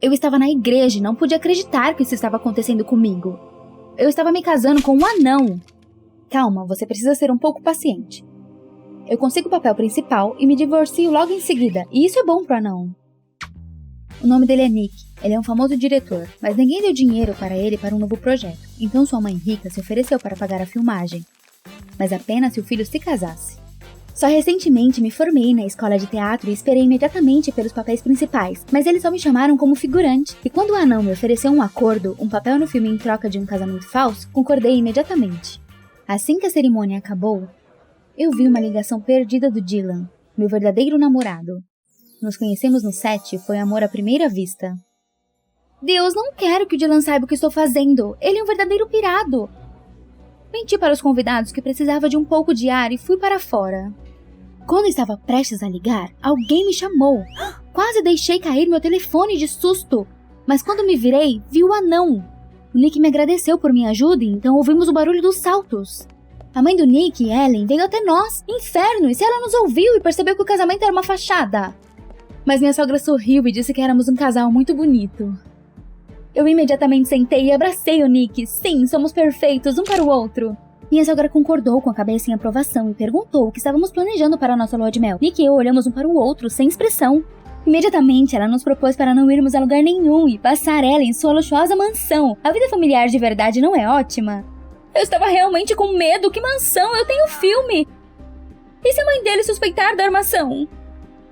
Eu estava na igreja e não podia acreditar que isso estava acontecendo comigo. Eu estava me casando com um anão. Calma, você precisa ser um pouco paciente. Eu consigo o papel principal e me divorcio logo em seguida, e isso é bom pro anão. O nome dele é Nick. Ele é um famoso diretor, mas ninguém deu dinheiro para ele para um novo projeto. Então sua mãe rica se ofereceu para pagar a filmagem, mas apenas se o filho se casasse. Só recentemente me formei na escola de teatro e esperei imediatamente pelos papéis principais, mas eles só me chamaram como figurante. E quando o anão me ofereceu um acordo, um papel no filme em troca de um casamento falso, concordei imediatamente. Assim que a cerimônia acabou, eu vi uma ligação perdida do Dylan, meu verdadeiro namorado. Nos conhecemos no set e foi amor à primeira vista. Deus, não quero que o Dylan saiba o que estou fazendo. Ele é um verdadeiro pirado. Menti para os convidados que precisava de um pouco de ar e fui para fora. Quando estava prestes a ligar, alguém me chamou. Quase deixei cair meu telefone de susto. Mas quando me virei, vi o anão. O Nick me agradeceu por minha ajuda e então ouvimos o barulho dos saltos. A mãe do Nick, Ellen, veio até nós. Inferno! E se ela nos ouviu e percebeu que o casamento era uma fachada? Mas minha sogra sorriu e disse que éramos um casal muito bonito. Eu imediatamente sentei e abracei o Nick. Sim, somos perfeitos um para o outro. Minha sogra concordou com a cabeça em aprovação e perguntou o que estávamos planejando para a nossa lua de mel. Nick e eu olhamos um para o outro, sem expressão. Imediatamente, ela nos propôs para não irmos a lugar nenhum e passar ela em sua luxuosa mansão. A vida familiar de verdade não é ótima? Eu estava realmente com medo. Que mansão? Eu tenho filme! E se a mãe dele suspeitar da armação?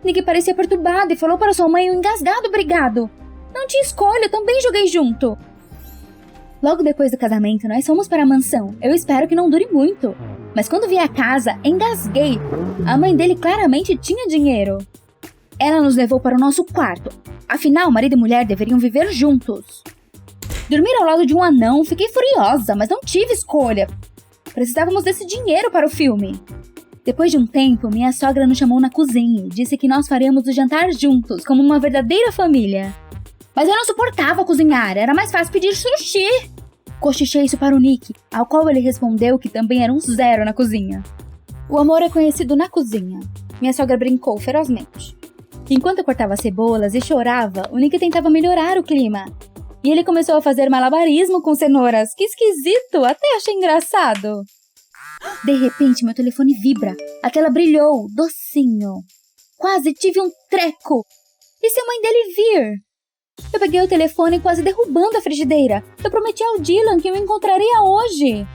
Nick parecia perturbado e falou para sua mãe um engasgado obrigado. Não tinha escolha, também joguei junto. Logo depois do casamento, nós fomos para a mansão. Eu espero que não dure muito. Mas quando vi a casa, engasguei. A mãe dele claramente tinha dinheiro. Ela nos levou para o nosso quarto. Afinal, marido e mulher deveriam viver juntos. Dormir ao lado de um anão, fiquei furiosa, mas não tive escolha. Precisávamos desse dinheiro para o filme. Depois de um tempo, minha sogra nos chamou na cozinha e disse que nós faríamos o jantar juntos, como uma verdadeira família. Mas eu não suportava cozinhar, era mais fácil pedir sushi. Cochichei isso para o Nick, ao qual ele respondeu que também era um zero na cozinha. O amor é conhecido na cozinha. Minha sogra brincou ferozmente. Enquanto eu cortava cebolas e chorava, o Nick tentava melhorar o clima. E ele começou a fazer malabarismo com cenouras. Que esquisito, até achei engraçado. De repente, meu telefone vibra. A tela brilhou, docinho. Quase tive um treco. E se a mãe dele vir? Eu peguei o telefone quase derrubando a frigideira. Eu prometi ao Dylan que eu encontraria hoje.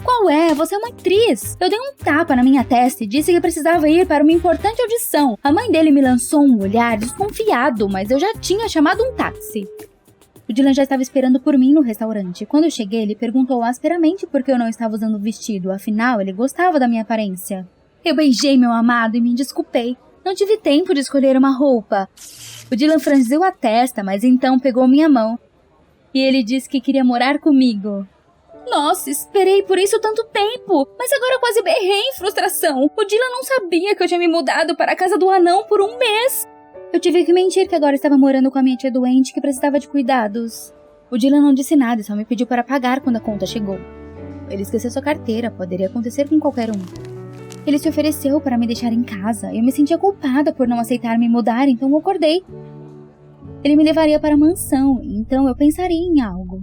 Qual é? Você é uma atriz. Eu dei um tapa na minha testa e disse que precisava ir para uma importante audição. A mãe dele me lançou um olhar desconfiado, mas eu já tinha chamado um táxi. O Dylan já estava esperando por mim no restaurante. Quando eu cheguei, ele perguntou asperamente por que eu não estava usando o vestido. Afinal, ele gostava da minha aparência. Eu beijei meu amado e me desculpei. Não tive tempo de escolher uma roupa. O Dylan franziu a testa, mas então pegou minha mão. E ele disse que queria morar comigo. Nossa, esperei por isso tanto tempo, mas agora quase berrei em frustração. O Dylan não sabia que eu tinha me mudado para a casa do anão por um mês. Eu tive que mentir que agora estava morando com a minha tia doente que precisava de cuidados. O Dylan não disse nada e só me pediu para pagar quando a conta chegou. Ele esqueceu sua carteira, poderia acontecer com qualquer um. Ele se ofereceu para me deixar em casa. Eu me sentia culpada por não aceitar me mudar, então eu acordei. Ele me levaria para a mansão, então eu pensaria em algo.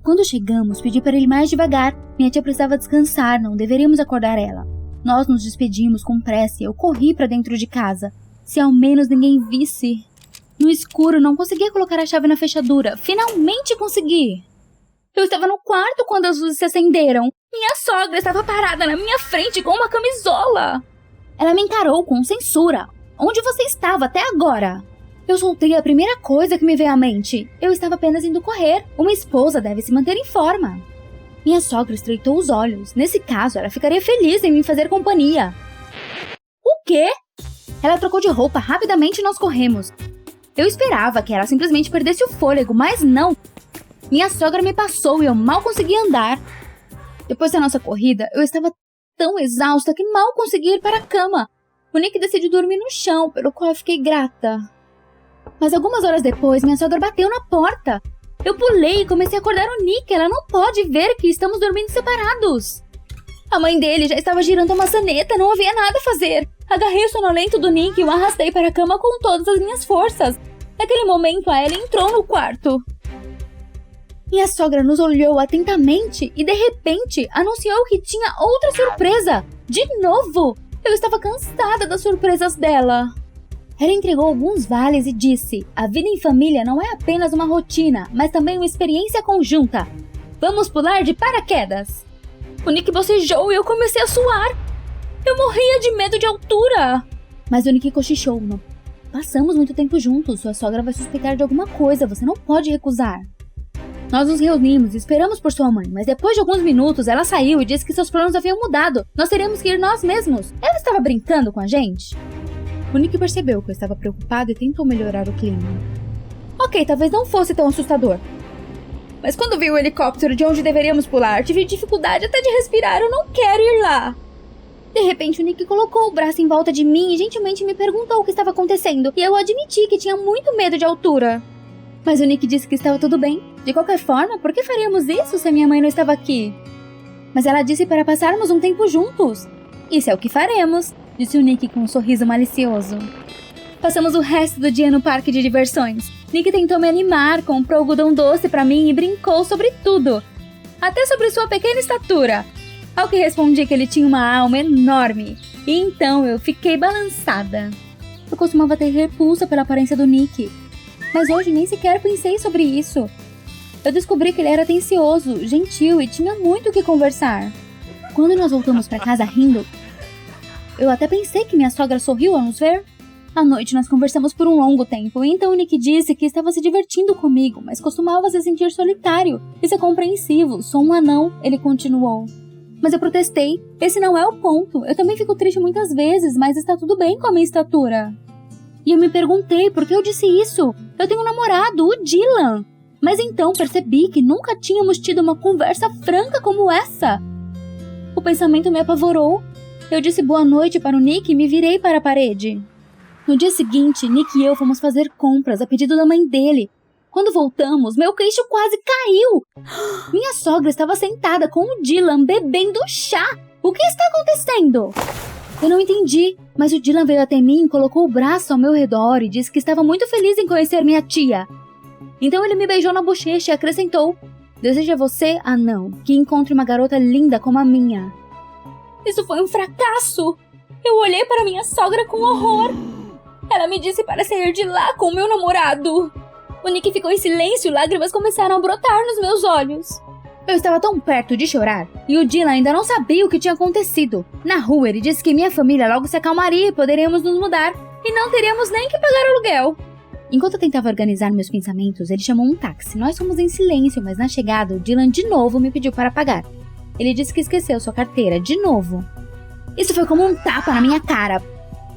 Quando chegamos, pedi para ele ir mais devagar. Minha tia precisava descansar, não deveríamos acordar ela. Nós nos despedimos com pressa e eu corri para dentro de casa. Se ao menos ninguém visse. No escuro, não conseguia colocar a chave na fechadura. Finalmente consegui! Eu estava no quarto quando as luzes se acenderam. Minha sogra estava parada na minha frente com uma camisola. Ela me encarou com censura. Onde você estava até agora? Eu soltei a primeira coisa que me veio à mente. Eu estava apenas indo correr. Uma esposa deve se manter em forma. Minha sogra estreitou os olhos. Nesse caso, ela ficaria feliz em me fazer companhia. O quê? Ela trocou de roupa rapidamente e nós corremos. Eu esperava que ela simplesmente perdesse o fôlego, mas não. Minha sogra me passou e eu mal conseguia andar. Depois da nossa corrida, eu estava tão exausta que mal consegui ir para a cama. O Nick decidiu dormir no chão, pelo qual eu fiquei grata. Mas algumas horas depois, minha sogra bateu na porta. Eu pulei e comecei a acordar o Nick. Ela não pode ver que estamos dormindo separados. A mãe dele já estava girando a maçaneta, não havia nada a fazer. Agarrei o sonolento do Nick e o arrastei para a cama com todas as minhas forças. Naquele momento, a Ellie entrou no quarto. Minha sogra nos olhou atentamente e, de repente, anunciou que tinha outra surpresa. De novo! Eu estava cansada das surpresas dela. Ela entregou alguns vales e disse: a vida em família não é apenas uma rotina, mas também uma experiência conjunta. Vamos pular de paraquedas. O Nick bocejou e eu comecei a suar. Eu morria de medo de altura. Mas o Nick cochichou. Não passamos muito tempo juntos. Sua sogra vai suspeitar de alguma coisa. Você não pode recusar. Nós nos reunimos e esperamos por sua mãe, mas depois de alguns minutos ela saiu e disse que seus planos haviam mudado. Nós teríamos que ir nós mesmos. Ela estava brincando com a gente? O Nick percebeu que eu estava preocupado e tentou melhorar o clima. Ok, talvez não fosse tão assustador. Mas quando vi o helicóptero de onde deveríamos pular, tive dificuldade até de respirar. Eu não quero ir lá. De repente, o Nick colocou o braço em volta de mim e gentilmente me perguntou o que estava acontecendo. E eu admiti que tinha muito medo de altura. Mas o Nick disse que estava tudo bem. De qualquer forma, por que faríamos isso se a minha mãe não estava aqui? Mas ela disse para passarmos um tempo juntos. Isso é o que faremos, disse o Nick com um sorriso malicioso. Passamos o resto do dia no parque de diversões. Nick tentou me animar, comprou algodão doce para mim e brincou sobre tudo. Até sobre sua pequena estatura. Ao que respondi que ele tinha uma alma enorme. E então eu fiquei balançada. Eu costumava ter repulsa pela aparência do Nick. Mas hoje nem sequer pensei sobre isso. Eu descobri que ele era atencioso, gentil e tinha muito o que conversar. Quando nós voltamos para casa rindo, eu até pensei que minha sogra sorriu ao nos ver. À noite nós conversamos por um longo tempo, e então o Nick disse que estava se divertindo comigo, mas costumava se sentir solitário. Isso é compreensível, sou um anão, ele continuou. Mas eu protestei, esse não é o ponto. Eu também fico triste muitas vezes, mas está tudo bem com a minha estatura. E eu me perguntei por que eu disse isso. Eu tenho um namorado, o Dylan. Mas então percebi que nunca tínhamos tido uma conversa franca como essa. O pensamento me apavorou. Eu disse boa noite para o Nick e me virei para a parede. No dia seguinte, Nick e eu fomos fazer compras a pedido da mãe dele. Quando voltamos, meu queixo quase caiu. Minha sogra estava sentada com o Dylan bebendo chá. O que está acontecendo? Eu não entendi, mas o Dylan veio até mim, colocou o braço ao meu redor e disse que estava muito feliz em conhecer minha tia. Então ele me beijou na bochecha e acrescentou: desejo a você, anão, que encontre uma garota linda como a minha. Isso foi um fracasso. Eu olhei para minha sogra com horror. Ela me disse para sair de lá com o meu namorado. O Nick ficou em silêncio e lágrimas começaram a brotar nos meus olhos. Eu estava tão perto de chorar, e o Dylan ainda não sabia o que tinha acontecido. Na rua, ele disse que minha família logo se acalmaria e poderíamos nos mudar, e não teríamos nem que pagar aluguel. Enquanto eu tentava organizar meus pensamentos, ele chamou um táxi. Nós fomos em silêncio, mas na chegada, o Dylan de novo me pediu para pagar. Ele disse que esqueceu sua carteira, de novo. Isso foi como um tapa na minha cara.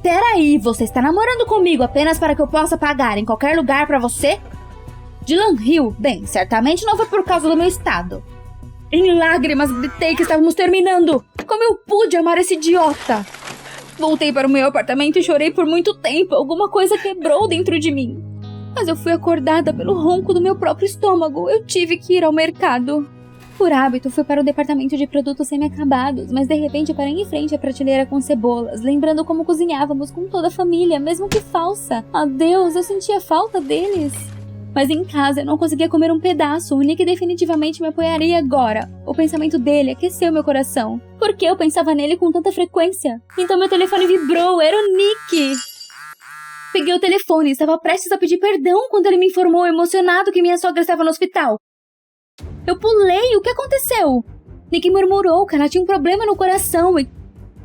Peraí, você está namorando comigo apenas para que eu possa pagar em qualquer lugar para você? Dylan riu. Bem, certamente não foi por causa do meu estado. Em lágrimas, gritei que estávamos terminando. Como eu pude amar esse idiota? Voltei para o meu apartamento e chorei por muito tempo. Alguma coisa quebrou dentro de mim. Mas eu fui acordada pelo ronco do meu próprio estômago. Eu tive que ir ao mercado. Por hábito, fui para o departamento de produtos semi-acabados, mas de repente parei em frente à prateleira com cebolas, lembrando como cozinhávamos com toda a família, mesmo que falsa. Adeus, eu sentia falta deles. Mas em casa eu não conseguia comer um pedaço. O Nick definitivamente me apoiaria agora. O pensamento dele aqueceu meu coração. Por que eu pensava nele com tanta frequência? Então meu telefone vibrou, era o Nick. Peguei o telefone e estava prestes a pedir perdão quando ele me informou emocionado que minha sogra estava no hospital. Eu pulei, o que aconteceu? Nick murmurou que ela tinha um problema no coração e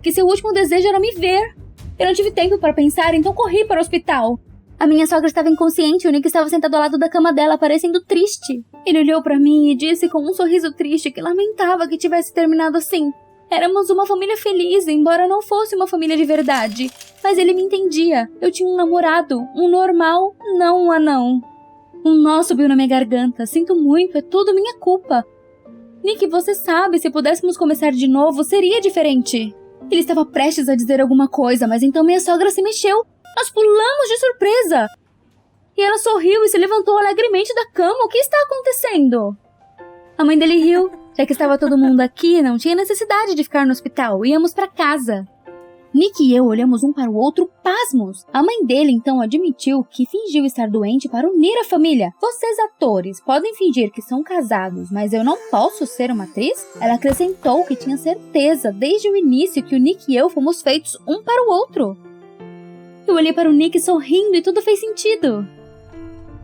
que seu último desejo era me ver. Eu não tive tempo para pensar, então corri para o hospital. A minha sogra estava inconsciente e o Nick estava sentado ao lado da cama dela, parecendo triste. Ele olhou para mim e disse com um sorriso triste que lamentava que tivesse terminado assim. Éramos uma família feliz, embora não fosse uma família de verdade. Mas ele me entendia. Eu tinha um namorado, um normal, não um anão. Um nó subiu na minha garganta. Sinto muito, é tudo minha culpa. Nick, você sabe, se pudéssemos começar de novo, seria diferente. Ele estava prestes a dizer alguma coisa, mas então minha sogra se mexeu. Nós pulamos de surpresa. E ela sorriu e se levantou alegremente da cama. O que está acontecendo? A mãe dele riu. Já que estava todo mundo aqui, não tinha necessidade de ficar no hospital. Íamos para casa. Nick e eu olhamos um para o outro pasmos. A mãe dele então admitiu que fingiu estar doente para unir a família. Vocês atores podem fingir que são casados, mas eu não posso ser uma atriz? Ela acrescentou que tinha certeza desde o início que o Nick e eu fomos feitos um para o outro. Eu olhei para o Nick sorrindo e tudo fez sentido.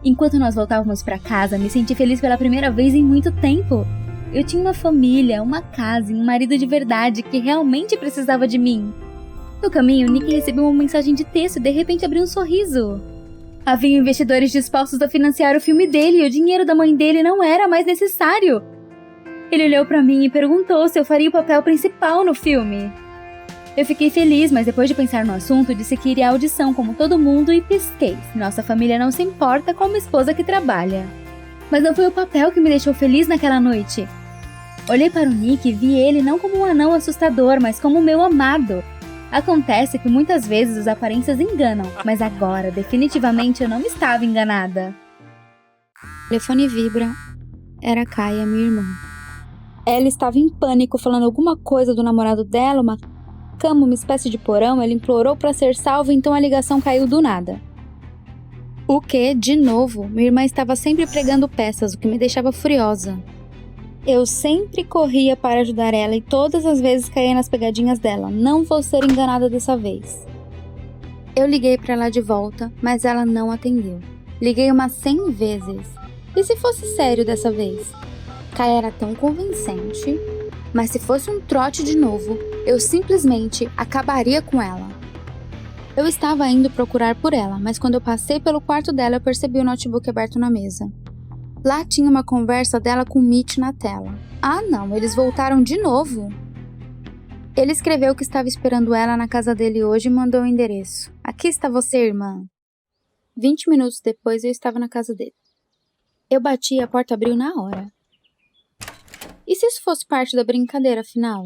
Enquanto nós voltávamos para casa, me senti feliz pela primeira vez em muito tempo. Eu tinha uma família, uma casa e um marido de verdade que realmente precisava de mim. No caminho, Nick recebeu uma mensagem de texto e de repente abriu um sorriso. Havia investidores dispostos a financiar o filme dele e o dinheiro da mãe dele não era mais necessário. Ele olhou para mim e perguntou se eu faria o papel principal no filme. Eu fiquei feliz, mas depois de pensar no assunto, disse que iria à audição como todo mundo e pisquei. Nossa família não se importa com uma esposa que trabalha. Mas não foi o papel que me deixou feliz naquela noite. Olhei para o Nick e vi ele não como um anão assustador, mas como o meu amado. Acontece que muitas vezes as aparências enganam, mas agora, definitivamente, eu não estava enganada. O telefone vibra. Era a Kaia, minha irmã. Ela estava em pânico, falando alguma coisa do namorado dela, uma cama, uma espécie de porão. Ela implorou para ser salva, então a ligação caiu do nada. O que, de novo, minha irmã estava sempre pregando peças, o que me deixava furiosa. Eu sempre corria para ajudar ela e todas as vezes caía nas pegadinhas dela. Não vou ser enganada dessa vez. Eu liguei para ela de volta, mas ela não atendeu. Liguei umas 100 vezes. E se fosse sério dessa vez? Kaia era tão convincente. Mas se fosse um trote de novo, eu simplesmente acabaria com ela. Eu estava indo procurar por ela, mas quando eu passei pelo quarto dela, eu percebi o notebook aberto na mesa. Lá tinha uma conversa dela com o Mitch na tela. Ah não, eles voltaram de novo. Ele escreveu que estava esperando ela na casa dele hoje e mandou o endereço. Aqui está você, irmã. 20 minutos depois eu estava na casa dele. Eu bati e a porta abriu na hora. E se isso fosse parte da brincadeira, afinal?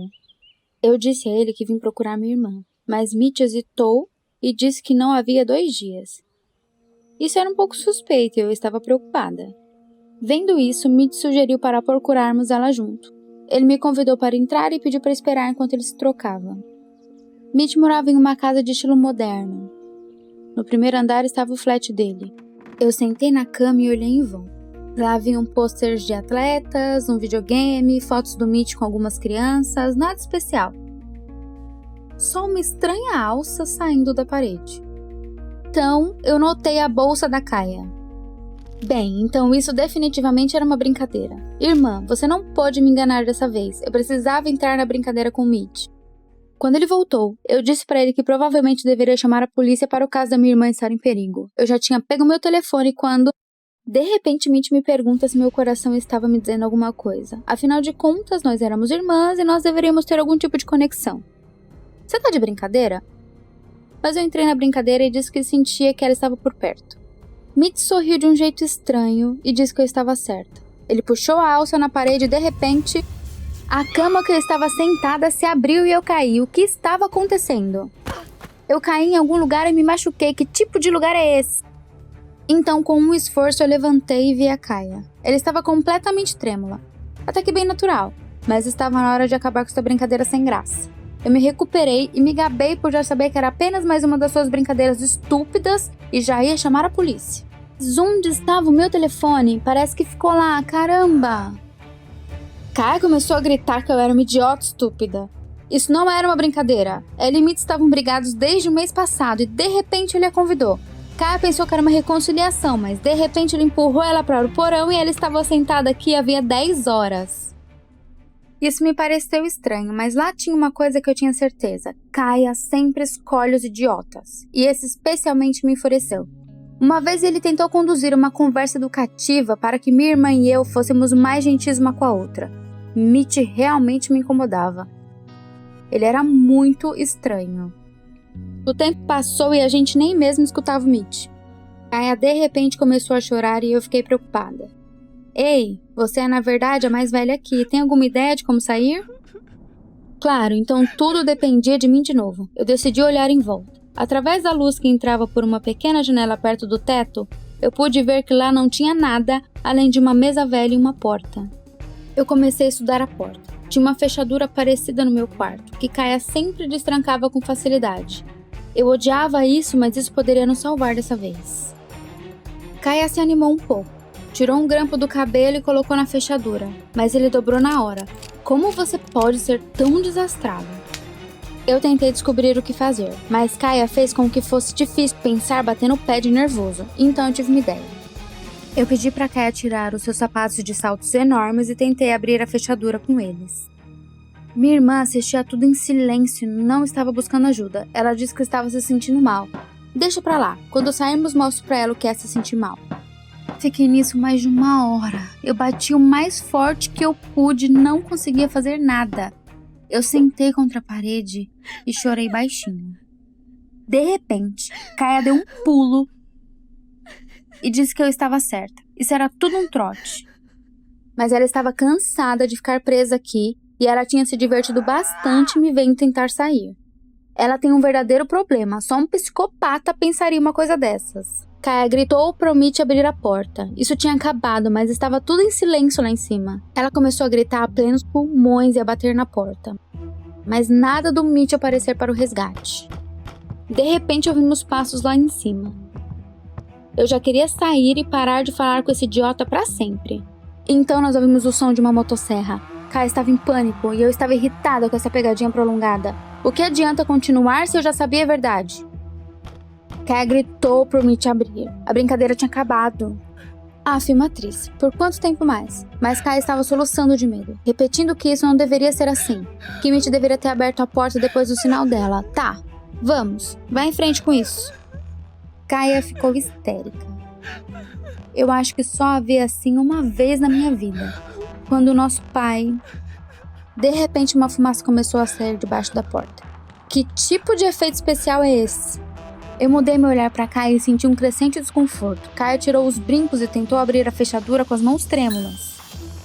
Eu disse a ele que vim procurar minha irmã, mas Mitch hesitou e disse que não havia 2 dias. Isso era um pouco suspeito e eu estava preocupada. Vendo isso, Mitch sugeriu para procurarmos ela junto. Ele me convidou para entrar e pediu para esperar enquanto ele se trocava. Mitch morava em uma casa de estilo moderno. No primeiro andar estava o flat dele. Eu sentei na cama e olhei em volta. Lá haviam posters de atletas, um videogame, fotos do Mitch com algumas crianças, nada especial. Só uma estranha alça saindo da parede. Então, eu notei a bolsa da Kaia. Bem, então isso definitivamente era uma brincadeira. Irmã, você não pode me enganar dessa vez. Eu precisava entrar na brincadeira com o Mitch. Quando ele voltou, eu disse para ele que provavelmente deveria chamar a polícia para o caso da minha irmã estar em perigo. Eu já tinha pego meu telefone quando, de repente, Mitch me pergunta se meu coração estava me dizendo alguma coisa. Afinal de contas, nós éramos irmãs e nós deveríamos ter algum tipo de conexão. Você tá de brincadeira? Mas eu entrei na brincadeira e disse que sentia que ela estava por perto. Mitch sorriu de um jeito estranho e disse que eu estava certa. Ele puxou a alça na parede e, de repente, a cama que eu estava sentada se abriu e eu caí. O que estava acontecendo? Eu caí em algum lugar e me machuquei. Que tipo de lugar é esse? Então, com um esforço, eu levantei e vi a Kaia. Ela estava completamente trêmula. Até que bem natural. Mas estava na hora de acabar com essa brincadeira sem graça. Eu me recuperei e me gabei por já saber que era apenas mais uma das suas brincadeiras estúpidas e já ia chamar a polícia. Mas onde estava o meu telefone? Parece que ficou lá, caramba! Kaia começou a gritar que eu era uma idiota estúpida. Isso não era uma brincadeira. Ela e Mitch estavam brigados desde o mês passado e de repente ele a convidou. Kaia pensou que era uma reconciliação, mas de repente ele empurrou ela para o porão e ela estava sentada aqui havia 10 horas. Isso me pareceu estranho, mas lá tinha uma coisa que eu tinha certeza. Kaia sempre escolhe os idiotas. E esse especialmente me enfureceu. Uma vez ele tentou conduzir uma conversa educativa para que minha irmã e eu fôssemos mais gentis uma com a outra. Mitch realmente me incomodava. Ele era muito estranho. O tempo passou e a gente nem mesmo escutava o Mitch. Kaia de repente começou a chorar e eu fiquei preocupada. Ei, você é na verdade a mais velha aqui. Tem alguma ideia de como sair? Claro, então tudo dependia de mim de novo. Eu decidi olhar em volta. Através da luz que entrava por uma pequena janela perto do teto, eu pude ver que lá não tinha nada além de uma mesa velha e uma porta. Eu comecei a estudar a porta. Tinha uma fechadura parecida no meu quarto, que Kaia sempre destrancava com facilidade. Eu odiava isso, mas isso poderia nos salvar dessa vez. Kaia se animou um pouco. Tirou um grampo do cabelo e colocou na fechadura, mas ele dobrou na hora. Como você pode ser tão desastrado? Eu tentei descobrir o que fazer, mas Kaia fez com que fosse difícil pensar batendo o pé de nervoso, então eu tive uma ideia. Eu pedi para Kaia tirar os seus sapatos de saltos enormes e tentei abrir a fechadura com eles. Minha irmã assistia tudo em silêncio, não estava buscando ajuda. Ela disse que estava se sentindo mal. Deixa pra lá, quando sairmos mostro pra ela o que é se sentir mal. Fiquei nisso mais de 1 hora. Eu bati o mais forte que eu pude, não conseguia fazer nada. Eu sentei contra a parede e chorei baixinho. De repente, Kaia deu um pulo e disse que eu estava certa. Isso era tudo um trote. Mas ela estava cansada de ficar presa aqui e ela tinha se divertido bastante me vendo tentar sair. Ela tem um verdadeiro problema, só um psicopata pensaria uma coisa dessas. Kaia gritou para o Mitch abrir a porta. Isso tinha acabado, mas estava tudo em silêncio lá em cima. Ela começou a gritar a plenos pulmões e a bater na porta. Mas nada do Mitch aparecer para o resgate. De repente ouvimos passos lá em cima. Eu já queria sair e parar de falar com esse idiota para sempre. Então nós ouvimos o som de uma motosserra. Kaia estava em pânico e eu estava irritada com essa pegadinha prolongada. O que adianta continuar se eu já sabia a verdade? Kaia gritou por Mitch abrir. A brincadeira tinha acabado. Matriz. Por quanto tempo mais? Mas Kaia estava soluçando de medo, repetindo que isso não deveria ser assim. Que Mitch deveria ter aberto a porta depois do sinal dela. Tá, vamos. Vai em frente com isso. Kaia ficou histérica. Eu acho que só a vi assim uma vez na minha vida. Quando o nosso pai... De repente uma fumaça começou a sair debaixo da porta. Que tipo de efeito especial é esse? Eu mudei meu olhar para Kaia e senti um crescente desconforto. Kaia tirou os brincos e tentou abrir a fechadura com as mãos trêmulas.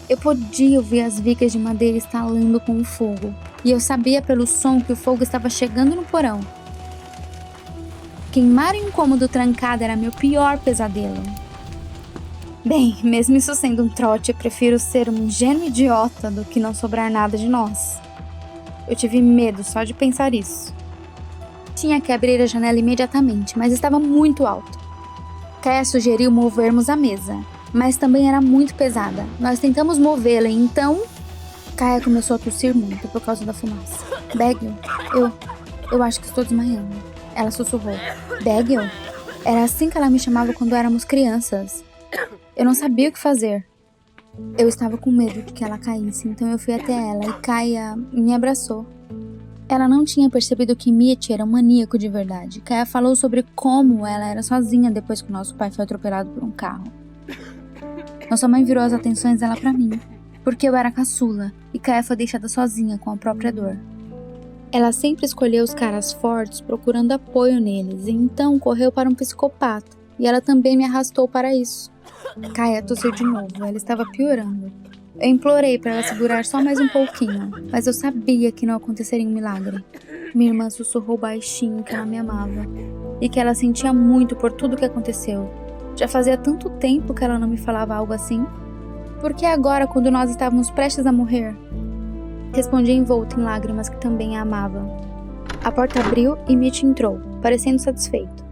Eu podia ouvir as vigas de madeira estalando com o fogo. E eu sabia pelo som que o fogo estava chegando no porão. Queimar em um cômodo trancado era meu pior pesadelo. Bem, mesmo isso sendo um trote, eu prefiro ser um ingênuo idiota do que não sobrar nada de nós. Eu tive medo só de pensar isso. Tinha que abrir a janela imediatamente, mas estava muito alto. Kaia sugeriu movermos a mesa, mas também era muito pesada. Nós tentamos movê-la e então... Kaia começou a tossir muito por causa da fumaça. Bagel, eu acho que estou desmaiando. Ela sussurrou. Bagel? Era assim que ela me chamava quando éramos crianças. Eu não sabia o que fazer. Eu estava com medo de que ela caísse, então eu fui até ela e Kaia me abraçou. Ela não tinha percebido que Mitch era um maníaco de verdade. Kaia falou sobre como ela era sozinha depois que nosso pai foi atropelado por um carro. Nossa mãe virou as atenções dela pra mim, porque eu era caçula e Kaia foi deixada sozinha com a própria dor. Ela sempre escolheu os caras fortes procurando apoio neles e então correu para um psicopata. E ela também me arrastou para isso. Kaia tossiu de novo, ela estava piorando. Eu implorei para ela segurar só mais um pouquinho, mas eu sabia que não aconteceria um milagre. Minha irmã sussurrou baixinho que ela me amava e que ela sentia muito por tudo que aconteceu. Já fazia tanto tempo que ela não me falava algo assim. Por que agora, quando nós estávamos prestes a morrer? Respondi envolta em lágrimas que também a amava. A porta abriu e Mitch entrou, parecendo satisfeito.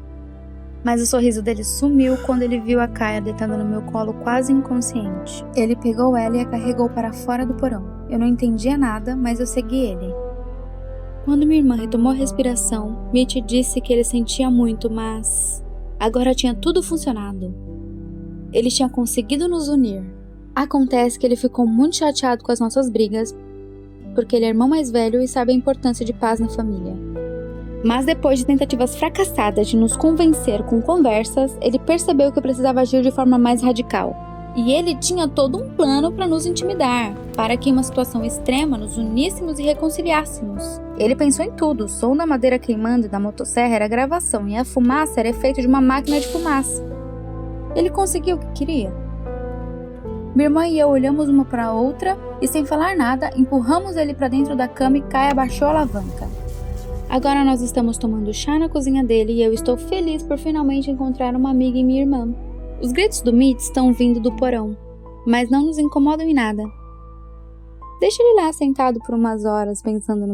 Mas o sorriso dele sumiu quando ele viu a Kaia deitada no meu colo quase inconsciente. Ele pegou ela e a carregou para fora do porão. Eu não entendia nada, mas eu segui ele. Quando minha irmã retomou a respiração, Mitch disse que ele sentia muito, mas... agora tinha tudo funcionado. Ele tinha conseguido nos unir. Acontece que ele ficou muito chateado com as nossas brigas, porque ele é irmão mais velho e sabe a importância de paz na família. Mas depois de tentativas fracassadas de nos convencer com conversas, ele percebeu que precisava agir de forma mais radical. E ele tinha todo um plano para nos intimidar, para que em uma situação extrema nos uníssemos e reconciliássemos. Ele pensou em tudo, o som da madeira queimando e da motosserra era gravação e a fumaça era efeito de uma máquina de fumaça. Ele conseguiu o que queria. Minha irmã e eu olhamos uma para a outra e sem falar nada, empurramos ele para dentro da cama e Kaia abaixou a alavanca. Agora nós estamos tomando chá na cozinha dele e eu estou feliz por finalmente encontrar uma amiga em minha irmã. Os gritos do Mitch estão vindo do porão, mas não nos incomodam em nada. Deixa ele lá sentado por umas horas pensando no que